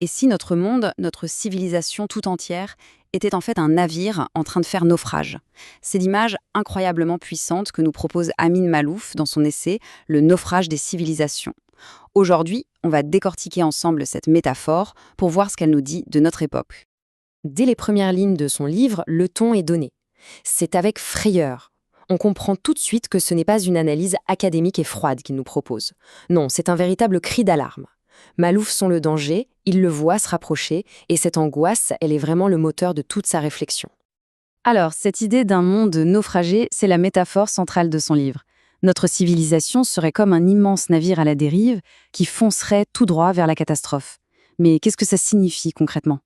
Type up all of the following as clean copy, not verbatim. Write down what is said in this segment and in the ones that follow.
Et si notre monde, notre civilisation tout entière, était en fait un navire en train de faire naufrage? C'est l'image incroyablement puissante que nous propose Amin Maalouf dans son essai Le naufrage des civilisations. Aujourd'hui, on va décortiquer ensemble cette métaphore pour voir ce qu'elle nous dit de notre époque. Dès les premières lignes de son livre, le ton est donné. C'est avec frayeur. On comprend tout de suite que ce n'est pas une analyse académique et froide qu'il nous propose. Non, c'est un véritable cri d'alarme. Maalouf sent le danger, il le voit se rapprocher, et cette angoisse, elle est vraiment le moteur de toute sa réflexion. Alors, cette idée d'un monde naufragé, c'est la métaphore centrale de son livre. Notre civilisation serait comme un immense navire à la dérive qui foncerait tout droit vers la catastrophe. Mais qu'est-ce que ça signifie concrètement?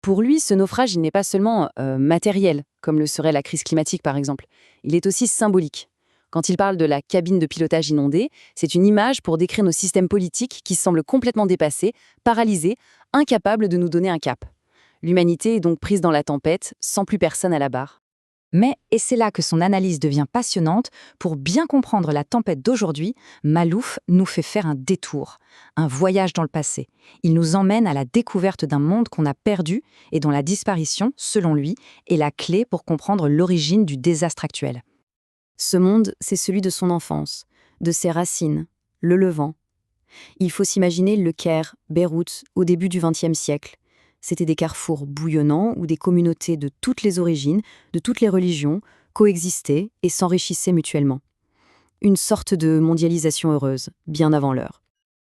Pour lui, ce naufrage, il n'est pas seulement matériel, comme le serait la crise climatique par exemple. Il est aussi symbolique. Quand il parle de la cabine de pilotage inondée, c'est une image pour décrire nos systèmes politiques qui semblent complètement dépassés, paralysés, incapables de nous donner un cap. L'humanité est donc prise dans la tempête, sans plus personne à la barre. Mais, et c'est là que son analyse devient passionnante, pour bien comprendre la tempête d'aujourd'hui, Maalouf nous fait faire un détour, un voyage dans le passé. Il nous emmène à la découverte d'un monde qu'on a perdu et dont la disparition, selon lui, est la clé pour comprendre l'origine du désastre actuel. Ce monde, c'est celui de son enfance, de ses racines, le Levant. Il faut s'imaginer Le Caire, Beyrouth, au début du XXe siècle. C'étaient des carrefours bouillonnants où des communautés de toutes les origines, de toutes les religions, coexistaient et s'enrichissaient mutuellement. Une sorte de mondialisation heureuse, bien avant l'heure.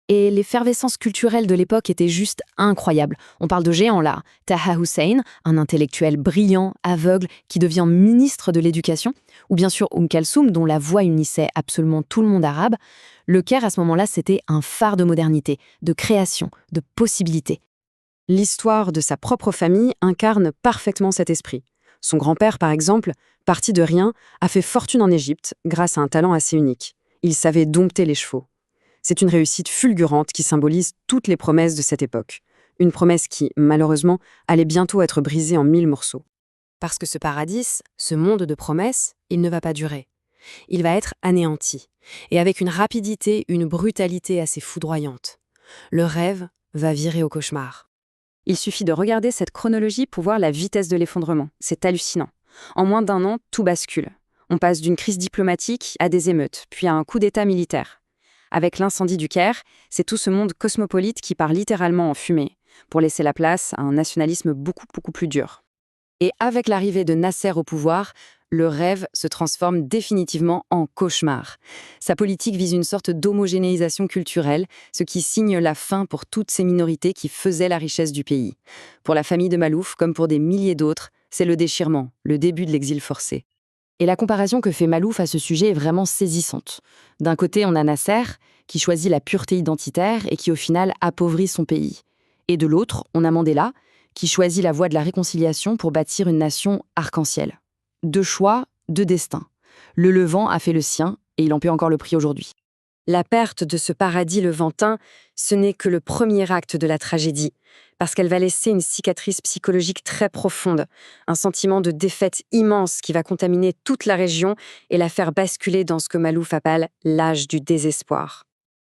Et l'effervescence culturelle de l'époque était juste incroyable. On parle de géants là. Taha Hussein, un intellectuel brillant, aveugle, qui devient ministre de l'Éducation, ou bien sûr Kalsoum, dont la voix unissait absolument tout le monde arabe. Le Caire, à ce moment-là, c'était un phare de modernité, de création, de possibilité. L'histoire de sa propre famille incarne parfaitement cet esprit. Son grand-père, par exemple, parti de rien, a fait fortune en Égypte grâce à un talent assez unique. Il savait dompter les chevaux. C'est une réussite fulgurante qui symbolise toutes les promesses de cette époque. Une promesse qui, malheureusement, allait bientôt être brisée en 1000 morceaux. Parce que ce paradis, ce monde de promesses, il ne va pas durer. Il va être anéanti, et avec une rapidité, une brutalité assez foudroyante. Le rêve va virer au cauchemar. Il suffit de regarder cette chronologie pour voir la vitesse de l'effondrement. C'est hallucinant. En moins d'1 an, tout bascule. On passe d'une crise diplomatique à des émeutes, puis à un coup d'État militaire. Avec l'incendie du Caire, c'est tout ce monde cosmopolite qui part littéralement en fumée, pour laisser la place à un nationalisme beaucoup plus dur. Et avec l'arrivée de Nasser au pouvoir, le rêve se transforme définitivement en cauchemar. Sa politique vise une sorte d'homogénéisation culturelle, ce qui signe la fin pour toutes ces minorités qui faisaient la richesse du pays. Pour la famille de Maalouf, comme pour des milliers d'autres, c'est le déchirement, le début de l'exil forcé. Et la comparaison que fait Maalouf à ce sujet est vraiment saisissante. D'un côté, on a Nasser, qui choisit la pureté identitaire et qui au final appauvrit son pays. Et de l'autre, on a Mandela, qui choisit la voie de la réconciliation pour bâtir une nation arc-en-ciel. 2 choix, 2 destins. Le Levant a fait le sien, et il en paie encore le prix aujourd'hui. La perte de ce paradis levantin, ce n'est que le premier acte de la tragédie, parce qu'elle va laisser une cicatrice psychologique très profonde, un sentiment de défaite immense qui va contaminer toute la région et la faire basculer dans ce que Maalouf appelle l'âge du désespoir.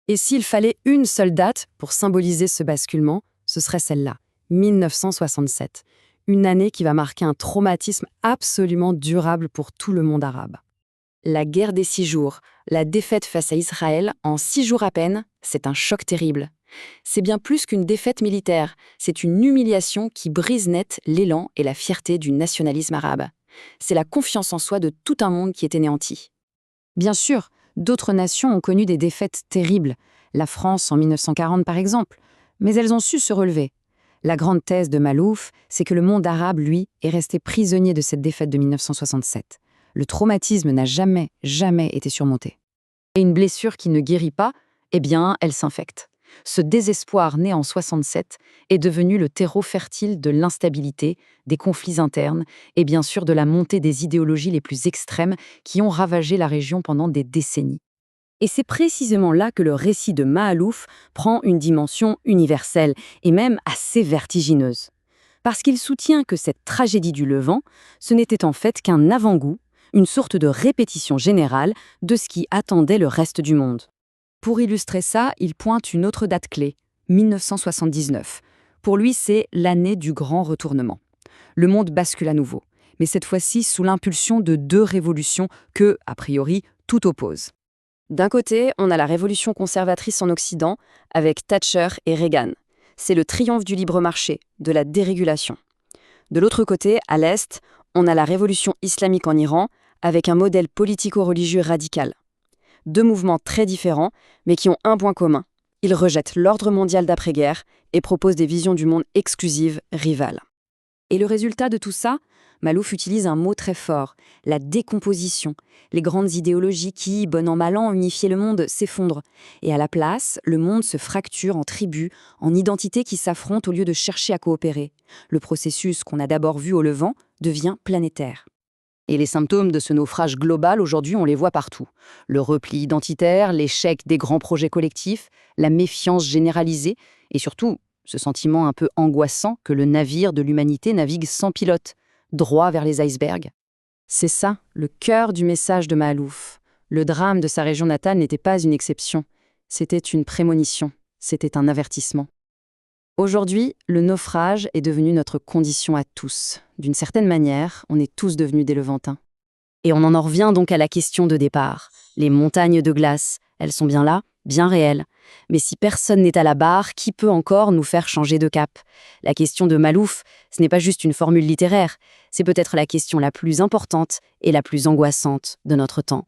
Et s'il fallait une seule date pour symboliser ce basculement, ce serait celle-là, 1967. Une année qui va marquer un traumatisme absolument durable pour tout le monde arabe. La guerre des 6 jours, la défaite face à Israël, en 6 jours à peine, c'est un choc terrible. C'est bien plus qu'une défaite militaire, c'est une humiliation qui brise net l'élan et la fierté du nationalisme arabe. C'est la confiance en soi de tout un monde qui est anéanti. Bien sûr, d'autres nations ont connu des défaites terribles, la France en 1940 par exemple, mais elles ont su se relever. La grande thèse de Maalouf, c'est que le monde arabe, lui, est resté prisonnier de cette défaite de 1967. Le traumatisme n'a jamais été surmonté. Et une blessure qui ne guérit pas, eh bien, elle s'infecte. Ce désespoir né en 67 est devenu le terreau fertile de l'instabilité, des conflits internes et bien sûr de la montée des idéologies les plus extrêmes qui ont ravagé la région pendant des décennies. Et c'est précisément là que le récit de Maalouf prend une dimension universelle et même assez vertigineuse. Parce qu'il soutient que cette tragédie du Levant, ce n'était en fait qu'un avant-goût, une sorte de répétition générale de ce qui attendait le reste du monde. Pour illustrer ça, il pointe une autre date clé, 1979, Pour lui, c'est l'année du grand retournement. Le monde bascule à nouveau, mais cette fois-ci sous l'impulsion de deux révolutions que, a priori, tout oppose. D'un côté, on a la révolution conservatrice en Occident, avec Thatcher et Reagan. C'est le triomphe du libre marché, de la dérégulation. De l'autre côté, à l'Est, on a la révolution islamique en Iran, avec un modèle politico-religieux radical. Deux mouvements très différents, mais qui ont un point commun. Ils rejettent l'ordre mondial d'après-guerre et proposent des visions du monde exclusives, rivales. Et le résultat de tout ça, Malouf utilise un mot très fort, la décomposition. Les grandes idéologies qui, bon an mal an, unifiaient le monde, s'effondrent. Et à la place, le monde se fracture en tribus, en identités qui s'affrontent au lieu de chercher à coopérer. Le processus qu'on a d'abord vu au Levant devient planétaire. Et les symptômes de ce naufrage global, aujourd'hui, on les voit partout. Le repli identitaire, l'échec des grands projets collectifs, la méfiance généralisée, et surtout, ce sentiment un peu angoissant que le navire de l'humanité navigue sans pilote, droit vers les icebergs. C'est ça, le cœur du message de Malouf. Le drame de sa région natale n'était pas une exception. C'était une prémonition, c'était un avertissement. Aujourd'hui, le naufrage est devenu notre condition à tous. D'une certaine manière, on est tous devenus des Levantins. Et on en revient donc à la question de départ. Les montagnes de glace, elles sont bien là, bien réelles. Mais si personne n'est à la barre, qui peut encore nous faire changer de cap? La question de Malouf, ce n'est pas juste une formule littéraire, c'est peut-être la question la plus importante et la plus angoissante de notre temps.